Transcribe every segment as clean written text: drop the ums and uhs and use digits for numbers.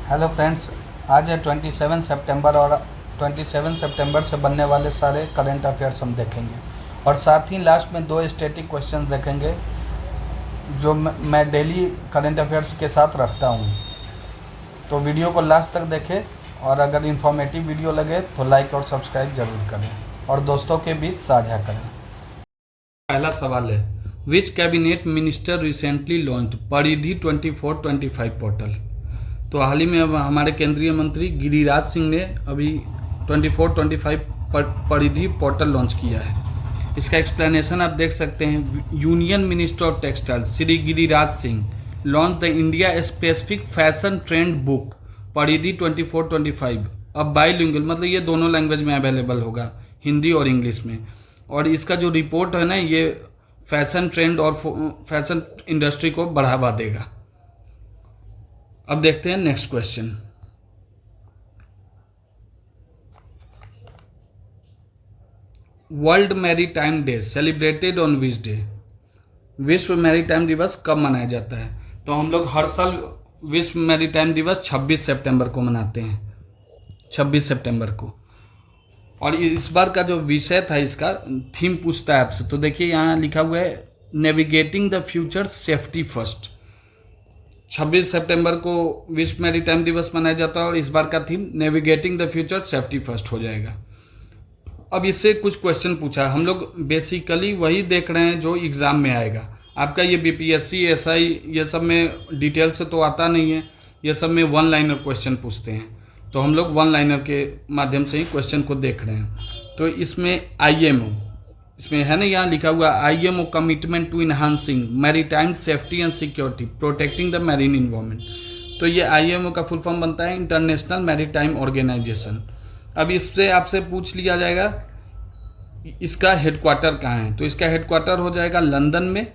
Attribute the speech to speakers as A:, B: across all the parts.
A: Hello friends, आज है 27 सितंबर और 27 सितंबर से बनने वाले सारे करंट अफेयर्स हम देखेंगे और साथ ही लास्ट में दो स्टैटिक क्वेश्चन देखेंगे जो मैं डेली करंट अफेयर्स के साथ रखता हूँ। तो वीडियो को लास्ट तक देखें और अगर इन्फॉर्मेटिव वीडियो लगे तो लाइक और सब्सक्राइब ज़रूर करें और दोस्तों के बीच साझा करें। पहला सवाल है, विच कैबिनेट मिनिस्टर रिसेंटली लॉन्च परिधि 24-25 पोर्टल। तो हाल ही में अब हमारे केंद्रीय मंत्री गिरिराज सिंह ने अभी 24-25 परिधि पोर्टल लॉन्च किया है। इसका एक्सप्लेनेशन आप देख सकते हैं। Union minister of textile Shri Giriraj Singh launch the India specific fashion trend book परिधि 24-25। अब बाईलिंगुअल मतलब ये दोनों लैंग्वेज में अवेलेबल होगा, हिंदी और इंग्लिश में। और इसका जो रिपोर्ट है ना, ये फैशन ट्रेंड और फैशन इंडस्ट्री को बढ़ावा देगा। अब देखते हैं next question. World maritime day celebrated on which day. विश्व मैरीटाइम दिवस कब मनाया जाता है? तो हम लोग हर साल विश्व मैरीटाइम दिवस 26 सितंबर को मनाते हैं, 26 सितंबर को। और इस बार का जो विषय था, इसका थीम पूछता है आपसे, तो देखिए यहाँ लिखा हुआ है navigating the future safety first. 26 सितंबर को विश्व मैरीटाइम दिवस मनाया जाता है और इस बार का theme navigating the future safety first हो जाएगा। अब इससे कुछ क्वेश्चन पूछा, हम लोग बेसिकली वही देख रहे हैं जो एग्ज़ाम में आएगा। आपका ये बीपीएससी एसआई ये सब में डिटेल से तो आता नहीं है, ये सब में वन लाइनर क्वेश्चन पूछते हैं। तो हम लोग वन लाइनर के माध्यम से ही क्वेश्चन को देख रहे हैं। तो इसमें आईएमओ, इसमें है ना, यहाँ लिखा हुआ IMO commitment to enhancing maritime safety and security protecting the marine environment. तो ये आईएमओ का फुल फॉर्म बनता है इंटरनेशनल मैरीटाइम ऑर्गेनाइजेशन। अब इससे आपसे पूछ लिया जाएगा इसका हेडक्वार्टर कहाँ है। तो इसका हेडक्वार्टर हो जाएगा लंदन में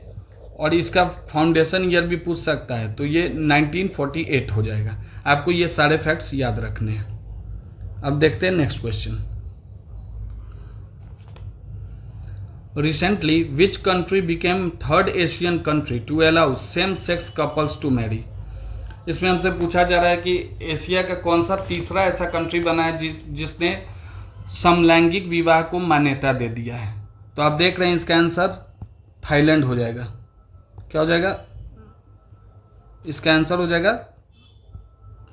A: और इसका फाउंडेशन ईयर भी पूछ सकता है, तो ये 1948 हो जाएगा। आपको ये सारे फैक्ट्स याद रखने हैं। अब देखते हैं next question. Recently, which country became third Asian country to allow same-sex couples to marry? इसमें हमसे पूछा जा रहा है कि एशिया का कौन सा तीसरा ऐसा कंट्री बना है जिसने समलैंगिक विवाह को मान्यता दे दिया है। तो आप देख रहे हैं इसका आंसर थाईलैंड हो जाएगा। क्या हो जाएगा? इसका आंसर हो जाएगा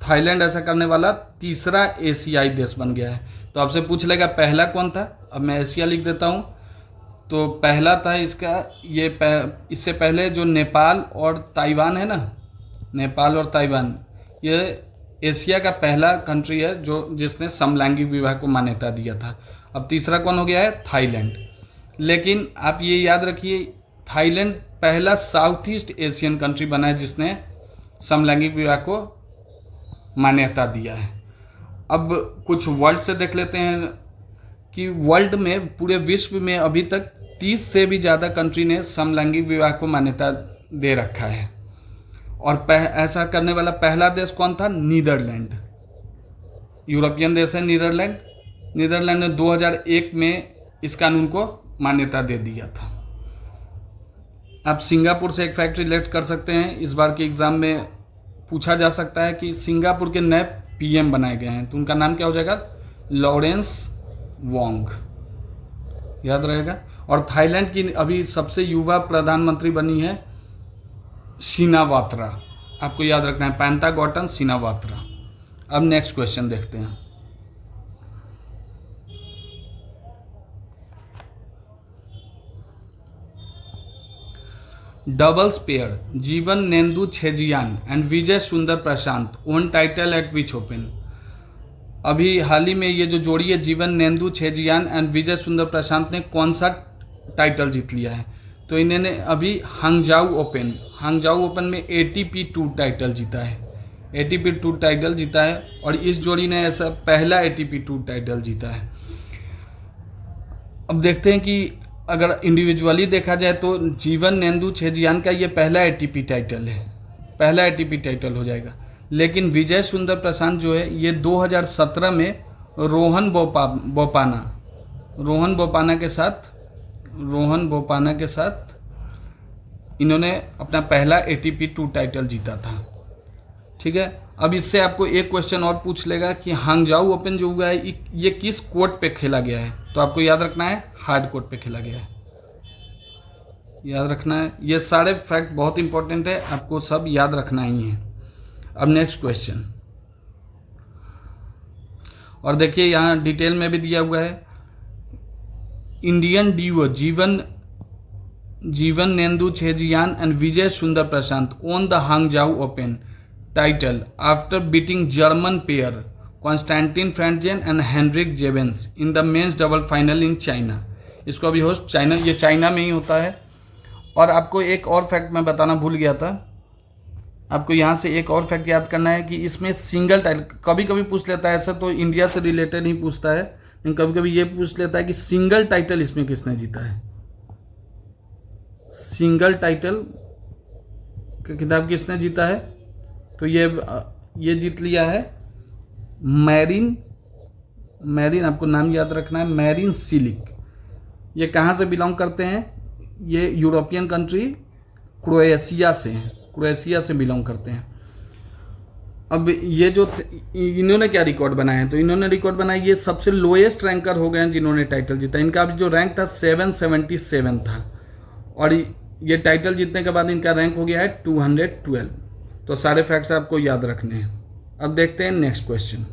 A: थाईलैंड। ऐसा करने वाला तीसरा एशियाई देश बन गया है। तो आपसे पूछ लेगा पहला कौन था। अब मैं एशिया लिख देता हूँ। तो पहला था इसका इससे पहले जो नेपाल और ताइवान है ना, नेपाल और ताइवान, ये एशिया का पहला कंट्री है जो जिसने समलैंगिक विवाह को मान्यता दिया था। अब तीसरा कौन हो गया है? थाईलैंड। लेकिन आप ये याद रखिए, थाईलैंड पहला साउथ ईस्ट एशियन कंट्री बना है जिसने समलैंगिक विवाह को मान्यता दिया है। अब कुछ वर्ल्ड से देख लेते हैं कि वर्ल्ड में, पूरे विश्व में अभी तक 30 से भी ज़्यादा कंट्री ने समलैंगिक विवाह को मान्यता दे रखा है। और ऐसा करने वाला पहला देश कौन था? नीदरलैंड। यूरोपियन देश है नीदरलैंड। नीदरलैंड ने 2001 में इस कानून को मान्यता दे दिया था। आप सिंगापुर से एक फैक्ट रिलेट कर सकते हैं। इस बार के एग्ज़ाम में पूछा जा सकता है कि सिंगापुर के नए पीएम बनाए गए हैं, तो उनका नाम क्या हो जाएगा? लॉरेंस वोंग, याद रहेगा। और थाईलैंड की अभी सबसे युवा प्रधानमंत्री बनी है शिनावात्रा। आपको याद रखना है, पैंतागॉटन शिनावात्रा। अब नेक्स्ट क्वेश्चन देखते हैं। डबल्स पेयर जीवन नेंदु छेजियान and Vijay Sundar Prashanth won title at which open. अभी हाल ही में ये जो जोड़ी है जीवन नेंदु छेजियान एंड विजय सुंदर प्रशांत ने कौन सा टाइटल जीत लिया है? तो इन्होंने अभी हांगजाऊ ओपन में एटीपी टूर टाइटल जीता है। एटीपी टूर टाइटल जीता है और इस जोड़ी ने ऐसा पहला एटीपी टूर टाइटल जीता है। अब देखते हैं कि अगर इंडिविजुअली देखा जाए तो जीवन नेंदु छेजियान का ये पहला एटीपी टाइटल है, पहला एटीपी टाइटल हो जाएगा। लेकिन विजय सुंदर प्रशांत जो है ये 2017 में रोहन बोपाना के साथ इन्होंने अपना पहला एटीपी टूर टाइटल जीता था। ठीक है। अब इससे आपको एक क्वेश्चन और पूछ लेगा कि हांगजाऊ ओपन जो हुआ है ये किस कोर्ट पे खेला गया है, तो आपको याद रखना है हार्ड कोर्ट पे खेला गया है, याद रखना है। ये सारे फैक्ट बहुत इंपॉर्टेंट है, आपको सब याद रखना ही है। अब नेक्स्ट क्वेश्चन, और देखिए यहाँ डिटेल में भी दिया हुआ है। इंडियन डीओ जीवन नेंदू छेजियान and Vijay Sundar Prashanth won the Hangzhou open title after beating German pair Konstantin Frantzen and Hendrik Jebens in the men's double final in China. इसको अभी होस्ट चाइना, ये चाइना में ही होता है। और आपको एक और फैक्ट मैं बताना भूल गया था, आपको यहाँ से एक और फैक्ट याद करना है कि इसमें सिंगल टाइटल कभी कभी पूछ लेता है, ऐसा तो इंडिया से रिलेटेड ही पूछता है, लेकिन कभी कभी ये पूछ लेता है कि सिंगल टाइटल इसमें किसने जीता है। सिंगल टाइटल का खिताब किसने जीता है, तो ये जीत लिया है मैरिन, आपको नाम याद रखना है, मैरिन सिलिक। ये कहाँ से बिलोंग करते हैं, ये यूरोपियन कंट्री क्रोएशिया से हैं, क्रोएशिया से बिलोंग करते हैं। अब ये जो इन्होंने क्या रिकॉर्ड बनाया है, तो इन्होंने रिकॉर्ड बनाया ये सबसे लोएस्ट रैंकर हो गए हैं जिन्होंने टाइटल जीता। इनका जो रैंक था 777 था, और ये टाइटल जीतने के बाद इनका रैंक हो गया है 212। तो सारे फैक्ट्स आपको याद रखने हैं। अब देखते हैं next question.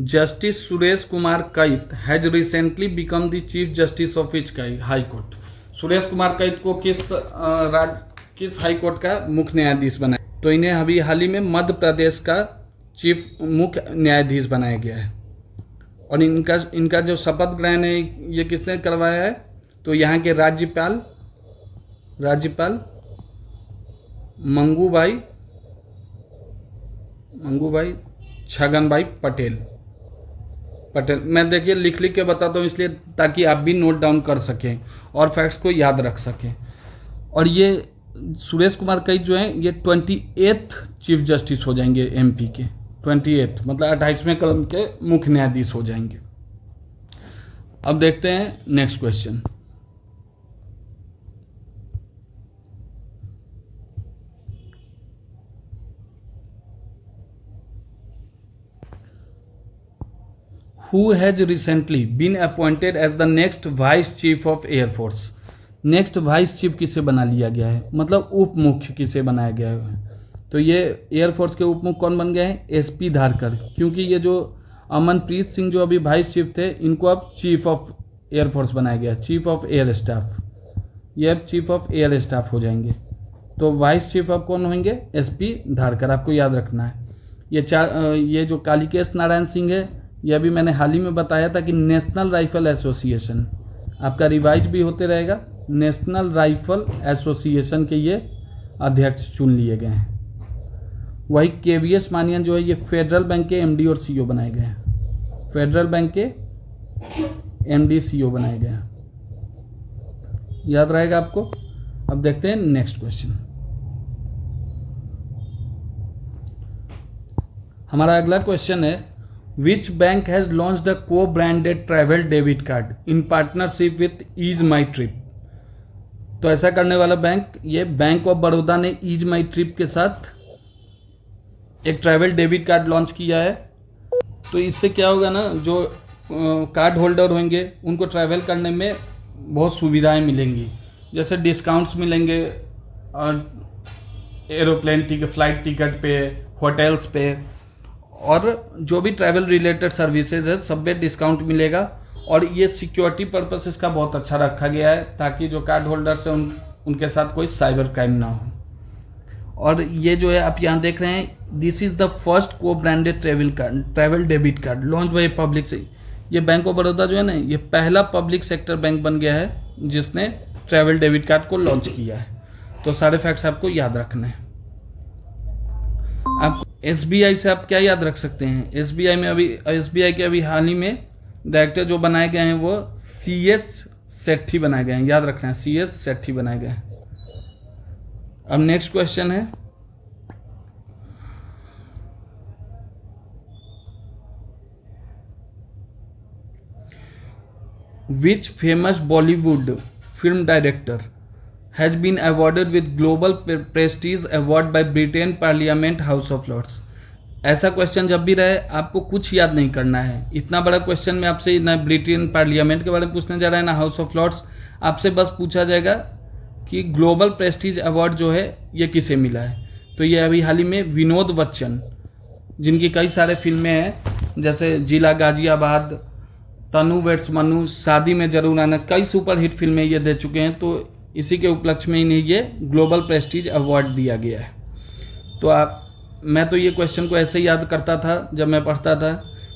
A: Justice Suresh Kumar Kait has recently become the chief justice of which high court. Suresh Kumar Kait को किस हाई कोर्ट का मुख्य न्यायाधीश बनाया, तो इन्हें अभी हाल ही में मध्य प्रदेश का चीफ मुख्य न्यायाधीश बनाया गया है। और इनका जो शपथ ग्रहण है ये किसने करवाया है, तो यहाँ के राज्यपाल मंगूभाई छगन भाई पटेल। मैं देखिए लिख के बताता हूँ इसलिए ताकि आप भी नोट डाउन कर सकें और फैक्ट्स को याद रख सकें। और ये सुरेश कुमार कैत जो हैं ये 28th चीफ जस्टिस हो जाएंगे एमपी के, 28th मतलब 28वें कदम के मुख्य न्यायाधीश हो जाएंगे। अब देखते हैं next question. Who has recently been appointed as the next Vice Chief of Air Force? Next vice chief किसे बना लिया गया है, मतलब उप मुख्य किसे बनाया गया है, तो ये एयरफोर्स के उप मुख्य कौन बन गए हैं, एसपी धारकर। क्योंकि ये जो अमनप्रीत सिंह जो अभी वाइस चीफ थे इनको अब चीफ ऑफ एयरफोर्स बनाया गया, चीफ ऑफ एयर स्टाफ, ये अब चीफ ऑफ एयर स्टाफ हो जाएंगे। तो वाइस चीफ अब कौन होंगे, एसपी धारकर, आपको याद रखना है। ये जो कालिकेश नारायण सिंह है यह भी मैंने हाल ही में बताया था कि नेशनल राइफल एसोसिएशन आपका रिवाइज भी होते रहेगा, नेशनल राइफल एसोसिएशन के ये अध्यक्ष चुन लिए गए हैं। वही केवीएस मानियन जो है ये फेडरल बैंक के एमडी और सीईओ बनाए गए हैं, फेडरल बैंक के एमडी सीईओ बनाए गए हैं, याद रहेगा आपको। अब देखते हैं नेक्स्ट क्वेश्चन। हमारा अगला क्वेश्चन है Which bank has launched a co-branded travel debit card in partnership with Ease My Trip? तो ऐसा करने वाला बैंक ये बैंक ऑफ बड़ौदा ने ईज माई ट्रिप के साथ एक ट्रैवल डेबिट कार्ड लॉन्च किया है। तो इससे क्या होगा ना, जो कार्ड होल्डर होंगे उनको ट्रैवल करने में बहुत सुविधाएं मिलेंगी, जैसे डिस्काउंट्स मिलेंगे एरोप्लेन टिकट, फ्लाइट टिकट पे, होटल्स पे, और जो भी ट्रैवल रिलेटेड सर्विसेज है सब में डिस्काउंट मिलेगा। और ये सिक्योरिटी पर्पस इसका बहुत अच्छा रखा गया है ताकि जो कार्ड होल्डर्स हैं उनके साथ कोई साइबर क्राइम ना हो। और ये जो है आप यहाँ देख रहे हैं, दिस इज़ द फर्स्ट को branded travel debit card launch by public से। ये बैंक ऑफ बड़ौदा जो है ना ये पहला पब्लिक सेक्टर बैंक बन गया है जिसने ट्रैवल डेबिट कार्ड को लॉन्च किया है। तो सारे फैक्ट्स आपको याद रखने हैं। आप एसबीआई से आप क्या याद रख सकते हैं, एसबीआई के अभी हाल ही में डायरेक्टर जो बनाए गए हैं वो सीएच सेठी बनाए गए हैं, याद रखना है सीएच सेठी बनाए गए हैं। अब नेक्स्ट क्वेश्चन है, which famous Bollywood film director has been awarded with global prestige award by Britain parliament house of lords. ऐसा क्वेश्चन जब भी रहे आपको कुछ याद नहीं करना है। इतना बड़ा क्वेश्चन में आपसे ना ब्रिटेन पार्लियामेंट के बारे में पूछने जा रहा है ना हाउस ऑफ लॉर्ड्स, आपसे बस पूछा जाएगा कि ग्लोबल प्रेस्टीज अवार्ड जो है ये किसे मिला है। तो ये अभी हाल ही में विनोद बच्चन, जिनकी कई सारे फिल्में हैं जैसे जिला गाजियाबाद, तनु वेट्स मनु, शादी में जरूर आना, कई सुपरहिट फिल्में ये दे चुके हैं। तो इसी के उपलक्ष्य में इन्हें ये ग्लोबल प्रेस्टीज अवार्ड दिया गया है। तो मैं तो ये क्वेश्चन को ऐसे याद करता था जब मैं पढ़ता था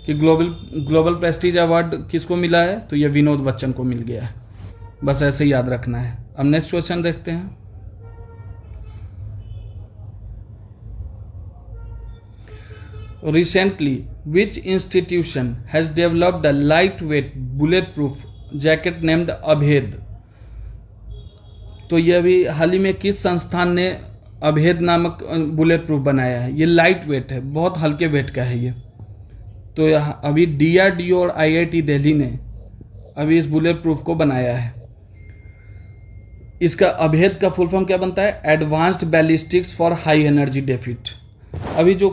A: कि ग्लोबल प्रेस्टीज अवार्ड किसको मिला है, तो ये विनोद बच्चन को मिल गया है। बस ऐसे ही याद रखना है। अब नेक्स्ट क्वेश्चन देखते हैं। Recently, which institution has developed a lightweight bulletproof jacket named अभेद? तो ये अभी हाल ही में किस संस्थान ने अभेद नामक बुलेट प्रूफ बनाया है? ये लाइट वेट है, बहुत हल्के वेट का है ये। तो अभी DRDO और IIT दिल्ली ने अभी इस बुलेट प्रूफ को बनाया है। इसका अभेद का फुल फॉर्म क्या बनता है? Advanced ballistics for high energy डेफिट। अभी जो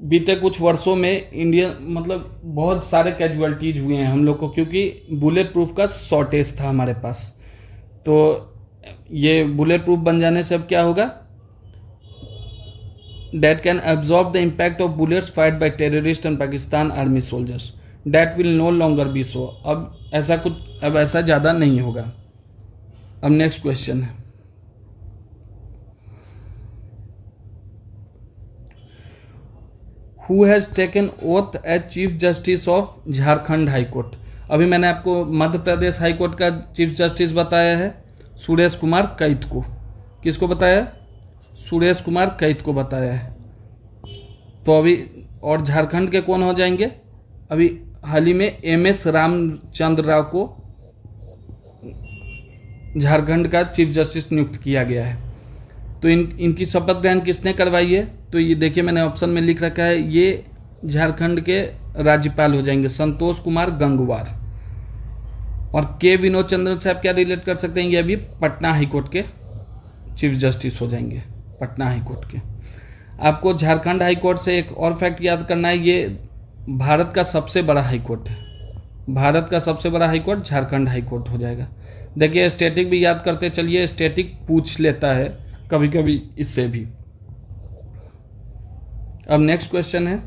A: बीते कुछ वर्षों में इंडिया मतलब बहुत सारे कैजुअलिटीज हुए हैं हम लोग को, क्योंकि बुलेट प्रूफ का शॉर्टेज था हमारे पास। तो ये बुलेट प्रूफ बन जाने से अब क्या होगा? That can absorb the impact of bullets fired by terrorist and Pakistan army soldiers. That will no longer be so. अब ऐसा ज़्यादा नहीं होगा। अब नेक्स्ट क्वेश्चन है, who has taken oath as chief justice of Jharkhand high court? अभी मैंने आपको मध्य प्रदेश हाई कोर्ट का चीफ जस्टिस बताया है सुरेश कुमार कैत को। किसको बताया? सुरेश कुमार कैत को बताया है। तो अभी और झारखंड के कौन हो जाएंगे? अभी हाल ही में MS रामचंद्र राव को झारखंड का चीफ जस्टिस नियुक्त किया गया है। तो इनकी शपथ ग्रहण किसने करवाई है? तो ये देखिए मैंने ऑप्शन में लिख रखा है, ये झारखंड के राज्यपाल हो जाएंगे संतोष कुमार गंगवार। और के विनोद चंद्रन से आप क्या रिलेट कर सकते हैं? ये अभी पटना हाईकोर्ट के चीफ जस्टिस हो जाएंगे, पटना हाईकोर्ट के। आपको झारखंड हाईकोर्ट से एक और फैक्ट याद करना है, ये भारत का सबसे बड़ा हाईकोर्ट है। भारत का सबसे बड़ा हाईकोर्ट झारखंड हाईकोर्ट हो जाएगा। देखिए स्टैटिक भी याद करते चलिए, स्टैटिक पूछ लेता है कभी कभी इससे भी। अब नेक्स्ट क्वेश्चन है,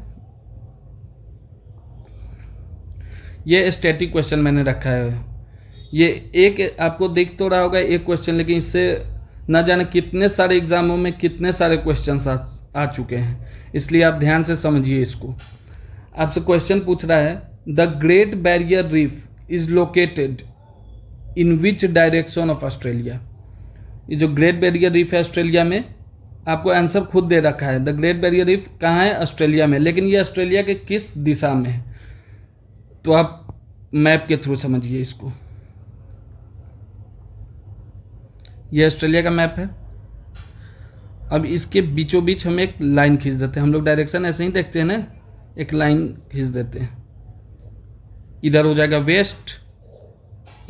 A: ये स्टैटिक क्वेश्चन मैंने रखा है। ये एक आपको दिख तो रहा होगा एक क्वेश्चन, लेकिन इससे न जाने कितने सारे एग्जामों में कितने सारे क्वेश्चंस आ चुके हैं, इसलिए आप ध्यान से समझिए इसको। आपसे क्वेश्चन पूछ रहा है, the great barrier reef is located in which direction of Australia? ये जो ग्रेट बैरियर रीफ है ऑस्ट्रेलिया में, आपको आंसर खुद दे रखा है। द ग्रेट बैरियर रीफ कहाँ है? ऑस्ट्रेलिया में। लेकिन ये ऑस्ट्रेलिया के किस दिशा में है? तो आप मैप के थ्रू समझिए इसको। ये ऑस्ट्रेलिया का मैप है। अब इसके बीचों बीच हम एक लाइन खींच देते हैं। हम लोग डायरेक्शन ऐसे ही देखते हैं ना, एक लाइन खींच देते हैं। इधर हो जाएगा वेस्ट,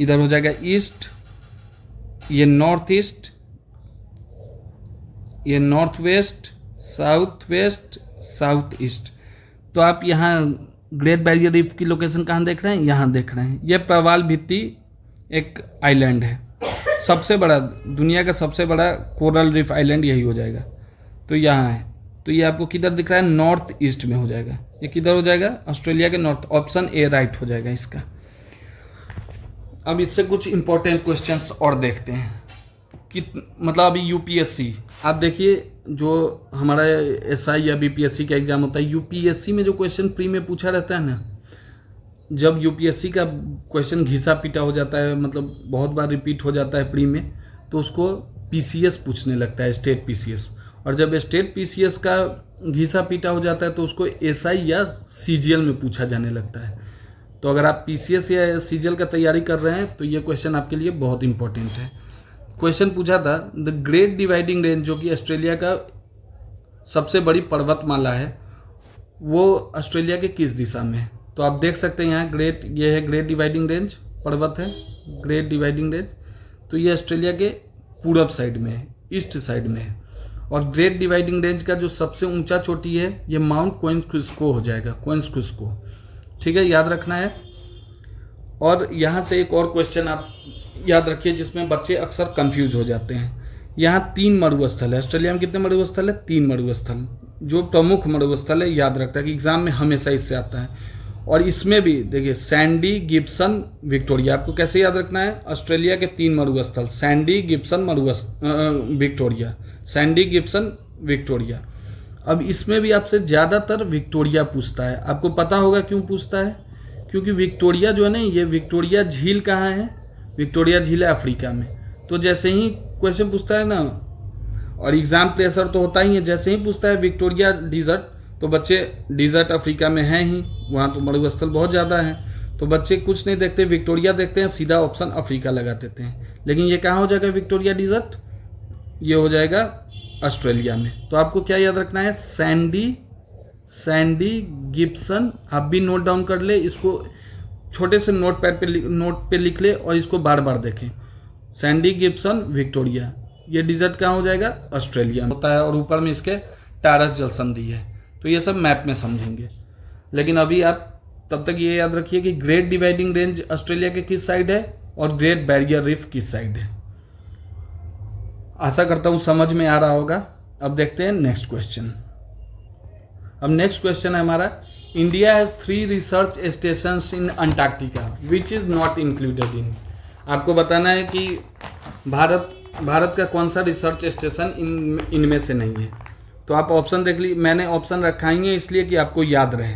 A: इधर हो जाएगा ईस्ट, ये नॉर्थ ईस्ट, ये north west, south west, south east. तो आप यहाँ ग्रेट बैरियर रीफ की लोकेशन कहाँ देख रहे हैं? यहाँ देख रहे हैं। ये प्रवाल भित्ति एक आइलैंड है, सबसे बड़ा, दुनिया का सबसे बड़ा कोरल रीफ आइलैंड यही हो जाएगा। तो यहाँ है। तो ये आपको किधर दिख रहा है? नॉर्थ ईस्ट में हो जाएगा। ये किधर हो जाएगा? ऑस्ट्रेलिया के नॉर्थ। ऑप्शन ए राइट हो जाएगा इसका। अब इससे कुछ इंपॉर्टेंट क्वेश्चंस और देखते हैं कि मतलब अभी यूपीएससी, आप देखिए जो हमारा एसआई या बीपीएससी का एग्जाम होता है, यूपीएससी में जो क्वेश्चन प्री में पूछा रहता है ना, जब यूपीएससी का क्वेश्चन घिसा पीटा हो जाता है, मतलब बहुत बार रिपीट हो जाता है प्री में, तो उसको पीसीएस पूछने लगता है, स्टेट पीसीएस। और जब स्टेट पीसीएस का घिसा पीटा हो जाता है तो उसको एसआई या सीजीएल में पूछा जाने लगता है। तो अगर आप पीसीएस या सीजीएल का तैयारी कर रहे हैं तो ये क्वेश्चन आपके लिए बहुत इंपॉर्टेंट है। क्वेश्चन पूछा था, द ग्रेट डिवाइडिंग रेंज, जो कि ऑस्ट्रेलिया का सबसे बड़ी पर्वतमाला है, वो ऑस्ट्रेलिया के किस दिशा में है? तो आप देख सकते हैं यहाँ ग्रेट, ये है ग्रेट डिवाइडिंग रेंज, पर्वत है ग्रेट डिवाइडिंग रेंज। तो ये ऑस्ट्रेलिया के पूरब साइड में है, ईस्ट साइड में है। और ग्रेट डिवाइडिंग रेंज का जो सबसे ऊंचा चोटी है ये माउंट कोएंस्क्विस्को हो जाएगा, कोएंस्क्विस्को, ठीक है, याद रखना है। और यहाँ से एक और क्वेश्चन आप याद रखिए जिसमें बच्चे अक्सर कंफ्यूज हो जाते हैं। यहाँ 3 मरुस्थल है, ऑस्ट्रेलिया में कितने मरुस्थल है? 3 मरुस्थल। जो प्रमुख मरुस्थल है याद रखता है कि एग्जाम में हमेशा इससे आता है। और इसमें भी देखिए सैंडी, गिब्सन, विक्टोरिया, आपको कैसे याद रखना है? ऑस्ट्रेलिया के 3 मरुस्थल, Sandy, Gibson, Victoria, Sandy, Gibson, Victoria. अब इसमें भी आपसे ज़्यादातर विक्टोरिया पूछता है। आपको पता होगा क्यों पूछता है? क्योंकि विक्टोरिया जो है ना, ये विक्टोरिया झील कहाँ है? विक्टोरिया झील है अफ्रीका में। तो जैसे ही क्वेश्चन पूछता है ना, और एग्जाम प्रेशर तो होता ही है, जैसे ही पूछता है विक्टोरिया डिजर्ट, तो बच्चे डिजर्ट अफ्रीका में है ही, वहाँ तो मरुस्थल बहुत ज़्यादा हैं, तो बच्चे कुछ नहीं देखते, विक्टोरिया देखते हैं, सीधा ऑप्शन अफ्रीका लगा देते हैं। लेकिन ये कहाँ हो जाएगा विक्टोरिया डिजर्ट? ये हो जाएगा ऑस्ट्रेलिया में। तो आपको क्या याद रखना है? Sandy, Gibson. आप भी नोट डाउन कर ले, इसको छोटे से नोट पे लिख ले और इसको बार बार देखें। सैंडी, गिब्सन, विक्टोरिया, ये डिजर्ट कहाँ हो जाएगा? ऑस्ट्रेलिया में होता है। और ऊपर में इसके टारस जल संधि है। तो ये सब मैप में समझेंगे। लेकिन अभी आप तब तक ये याद रखिए कि ग्रेट डिवाइडिंग रेंज ऑस्ट्रेलिया के किस साइड है और ग्रेट बैरियर रीफ किस साइड है। आशा करता हूँ समझ में आ रहा होगा। अब देखते हैं नेक्स्ट क्वेश्चन। अब नेक्स्ट क्वेश्चन है हमारा, India has 3 research stations in Antarctica which is not included in. आपको बताना है कि भारत का कौन सा रिसर्च स्टेशन इनमें से नहीं है। तो आप ऑप्शन देख लीजिए, मैंने ऑप्शन रखा ही है इसलिए कि आपको याद रहे।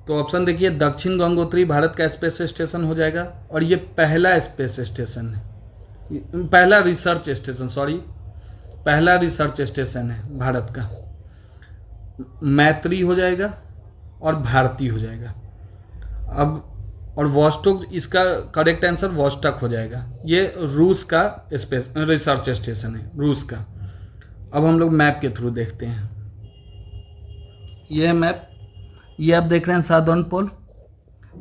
A: तो ऑप्शन देखिए, दक्षिण गंगोत्री भारत का स्पेस स्टेशन हो जाएगा, और ये पहला स्पेस स्टेशन है, पहला रिसर्च स्टेशन है भारत का। मैत्री हो जाएगा और भारती हो जाएगा। अब और वॉस्टोक, इसका करेक्ट आंसर वॉस्टक हो जाएगा। ये रूस का स्पेस रिसर्च स्टेशन है, रूस का। अब हम लोग मैप के थ्रू देखते हैं। ये है मैप, ये आप देख रहे हैं साउदर्न पोल।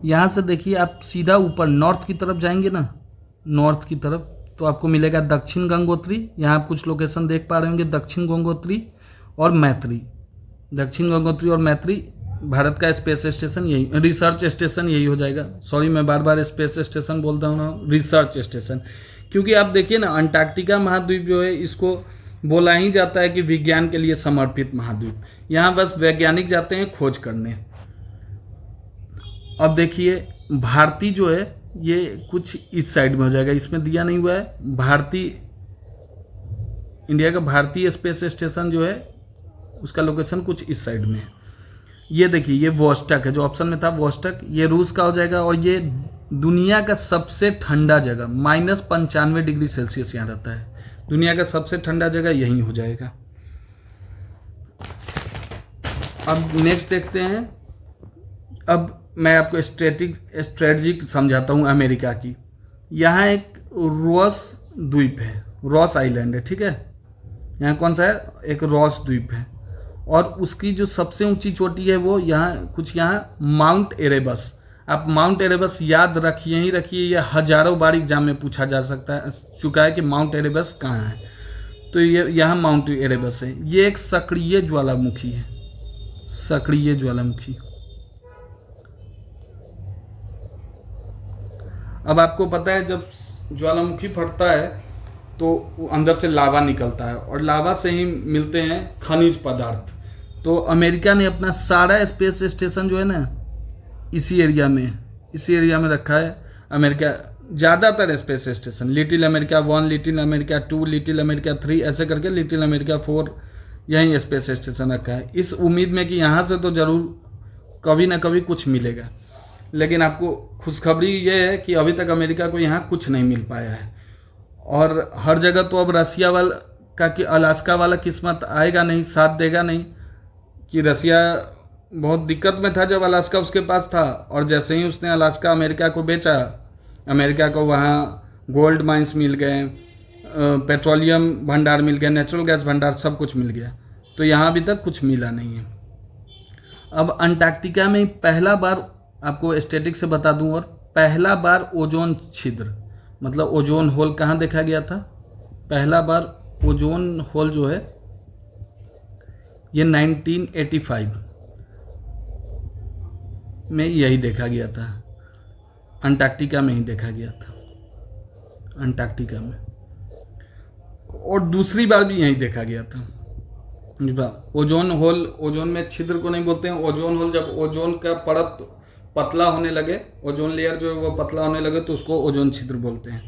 A: यहाँ से देखिए आप सीधा ऊपर नॉर्थ की तरफ जाएंगे ना, नॉर्थ की तरफ, तो आपको मिलेगा दक्षिण गंगोत्री। यहाँ आप कुछ लोकेशन देख पा रहे होंगे, दक्षिण गंगोत्री और मैत्री। दक्षिण गंगोत्री और मैत्री भारत का स्पेस स्टेशन, यही रिसर्च स्टेशन यही हो जाएगा। सॉरी, मैं बार बार स्पेस स्टेशन बोलता हूँ ना, रिसर्च स्टेशन। क्योंकि आप देखिए ना, अंटार्कटिका महाद्वीप जो है, इसको बोला ही जाता है कि विज्ञान के लिए समर्पित महाद्वीप। यहाँ बस वैज्ञानिक जाते हैं खोज करने। अब देखिए भारती जो है ये कुछ इस साइड में हो जाएगा, इसमें दिया नहीं हुआ है। भारती, इंडिया का भारतीय स्पेस स्टेशन जो है उसका लोकेशन कुछ इस साइड में है। ये देखिए ये वॉस्टक है, जो ऑप्शन में था वॉस्टक, ये रूस का हो जाएगा। और ये दुनिया का सबसे ठंडा जगह, -95 डिग्री सेल्सियस यहाँ रहता है। दुनिया का सबसे ठंडा जगह यहीं हो जाएगा। अब नेक्स्ट देखते हैं। अब मैं आपको स्ट्रेटजी समझाता हूँ अमेरिका की। यहाँ एक रॉस द्वीप है, रॉस आइलैंड है, ठीक है। यहाँ कौन सा है? एक रॉस द्वीप है। और उसकी जो सबसे ऊंची चोटी है वो यहाँ माउंट एरेबस। आप माउंट एरेबस याद रखिए ही रखिए, ये हजारों बार एग्जाम में पूछा जा चुका है कि माउंट एरेबस कहाँ है। तो ये यहाँ माउंट एरेबस है। ये एक सक्रिय ज्वालामुखी है, सक्रिय ज्वालामुखी। अब आपको पता है जब ज्वालामुखी फटता है तो अंदर से लावा निकलता है, और लावा से ही मिलते हैं खनिज पदार्थ। तो अमेरिका ने अपना सारा स्पेस स्टेशन जो है ना इसी एरिया में रखा है। अमेरिका ज़्यादातर space station, little America 1, little America 2, little America 3, ऐसे करके लिटिल अमेरिका 4 यहीं स्पेस स्टेशन रखा है, इस उम्मीद में कि यहाँ से तो ज़रूर कभी ना कभी कुछ मिलेगा। लेकिन आपको खुशखबरी ये है कि अभी तक अमेरिका को यहाँ कुछ नहीं मिल पाया है। और हर जगह तो अब रसिया वाला का कि अलास्का वाला किस्मत आएगा नहीं, साथ देगा नहीं। कि रसिया बहुत दिक्कत में था जब अलास्का उसके पास था, और जैसे ही उसने अलास्का अमेरिका को बेचा, अमेरिका को वहाँ गोल्ड माइंस मिल गए, पेट्रोलियम भंडार मिल गया, नेचुरल गैस भंडार, सब कुछ मिल गया। तो यहाँ अभी तक कुछ मिला नहीं है। अब अंटार्कटिका में पहला बार, आपको स्टैटिक से बता दूं, और पहला बार ओजोन छिद्र मतलब ओजोन होल कहाँ देखा गया था? पहला बार ओजोन होल जो है ये 1985 में यही देखा गया था, अंटार्कटिका में ही देखा गया था, अंटार्कटिका में। और दूसरी बार भी यही देखा गया था। ओजोन होल, ओजोन में छिद्र को नहीं बोलते हैं, ओजोन होल जब ओजोन का परत पतला होने लगे, ओजोन लेयर जो है वो पतला होने लगे तो उसको ओजोन छिद्र बोलते हैं,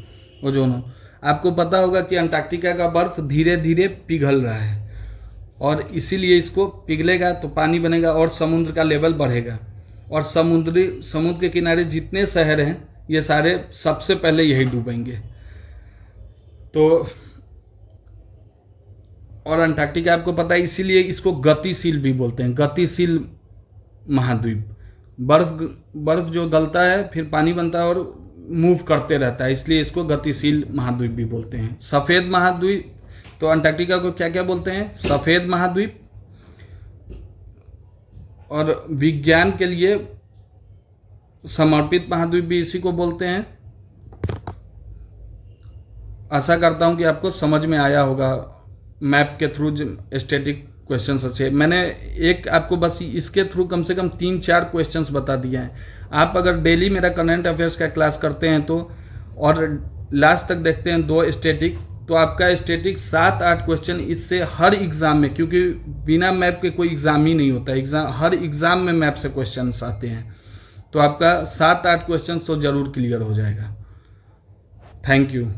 A: ओजोन होल। आपको पता होगा कि अंटार्कटिका का बर्फ धीरे धीरे पिघल रहा है और इसीलिए इसको पिघलेगा तो पानी बनेगा और समुद्र का लेवल बढ़ेगा और समुद्र के किनारे जितने शहर हैं ये सारे सबसे पहले यही डूबेंगे। तो और अंटार्कटिका आपको पता है, इसीलिए इसको गतिशील भी बोलते हैं, गतिशील महाद्वीप। बर्फ जो गलता है फिर पानी बनता है और मूव करते रहता है, इसलिए इसको गतिशील महाद्वीप भी बोलते हैं। सफ़ेद महाद्वीप, तो अंटार्कटिका को क्या क्या बोलते हैं? सफ़ेद महाद्वीप। और विज्ञान के लिए समर्पित महाद्वीप भी इसी को बोलते हैं। आशा करता हूं कि आपको समझ में आया होगा मैप के थ्रू स्टैटिक क्वेश्चंस अच्छे। मैंने एक आपको बस इसके थ्रू कम से कम 3-4 क्वेश्चंस बता दिए हैं। आप अगर डेली मेरा करंट अफेयर्स का क्लास करते हैं तो और लास्ट तक देखते हैं 2 स्टैटिक, तो आपका स्टैटिक 7-8 क्वेश्चन इससे हर एग्ज़ाम में, क्योंकि बिना मैप के कोई एग्ज़ाम ही नहीं होता, हर एग्ज़ाम में मैप से क्वेश्चन आते हैं, तो आपका 7-8 क्वेश्चन तो ज़रूर क्लियर हो जाएगा। Thank you.